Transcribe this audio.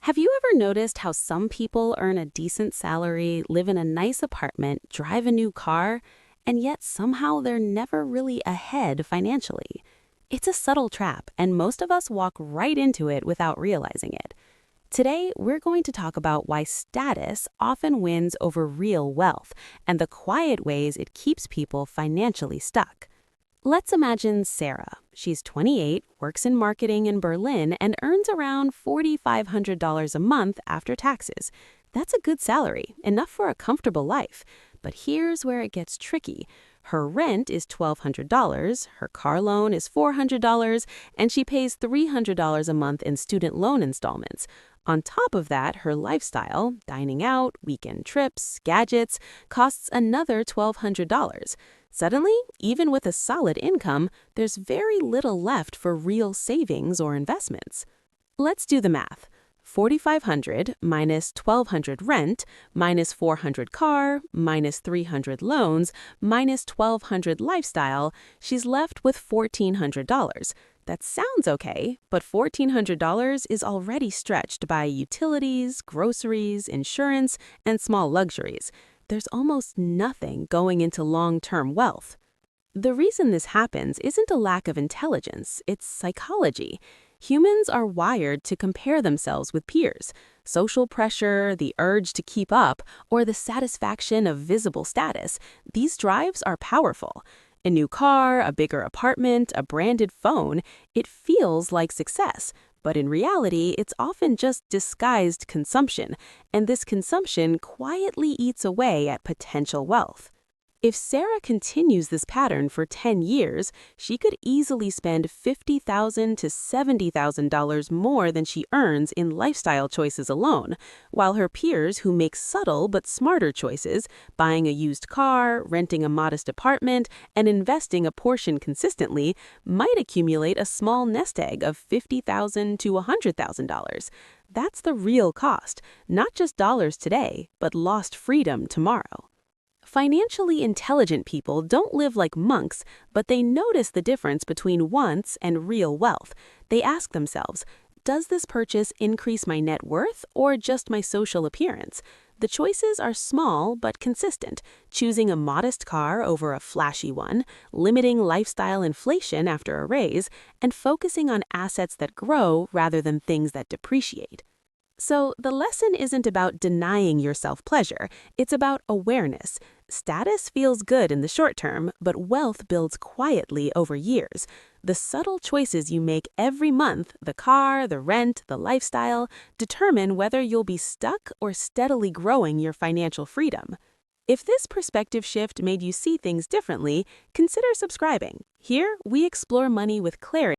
Have you ever noticed how some people earn a decent salary, live in a nice apartment, drive a new car, and yet somehow they're never really ahead financially? It's a subtle trap, and most of us walk right into it without realizing it. Today, we're going to talk about why status often wins over real wealth and the quiet ways it keeps people financially stuck. Let's imagine Sarah. She's 28, works in marketing in Berlin, and earns around $4,500 a month after taxes. That's a good salary, enough for a comfortable life. But here's where it gets tricky. Her rent is $1,200, her car loan is $400, and she pays $300 a month in student loan installments. On top of that, her lifestyle, dining out, weekend trips, gadgets, costs another $1,200. Suddenly, even with a solid income, there's very little left for real savings or investments. Let's do the math. 4,500 minus 1,200 rent, minus 400 car, minus 300 loans, minus 1,200 lifestyle, she's left with $1,400. That sounds okay, but $1,400 is already stretched by utilities, groceries, insurance, and small luxuries. There's almost nothing going into long-term wealth. The reason this happens isn't a lack of intelligence, it's psychology. Humans are wired to compare themselves with peers. Social pressure, the urge to keep up, or the satisfaction of visible status, these drives are powerful. A new car, a bigger apartment, a branded phone, it feels like success. But in reality, it's often just disguised consumption, and this consumption quietly eats away at potential wealth. If Sarah continues this pattern for 10 years, she could easily spend $50,000 to $70,000 more than she earns in lifestyle choices alone, while her peers who make subtle but smarter choices, buying a used car, renting a modest apartment, and investing a portion consistently, might accumulate a small nest egg of $50,000 to $100,000. That's the real cost, not just dollars today, but lost freedom tomorrow. Financially intelligent people don't live like monks, but they notice the difference between wants and real wealth. They ask themselves, does this purchase increase my net worth or just my social appearance? The choices are small but consistent, choosing a modest car over a flashy one, limiting lifestyle inflation after a raise, and focusing on assets that grow rather than things that depreciate. So the lesson isn't about denying yourself pleasure, it's about awareness. Status feels good in the short term, but wealth builds quietly over years. The subtle choices you make every month, the car, the rent, the lifestyle, determine whether you'll be stuck or steadily growing your financial freedom. If this perspective shift made you see things differently, consider subscribing. Here, we explore money with clarity.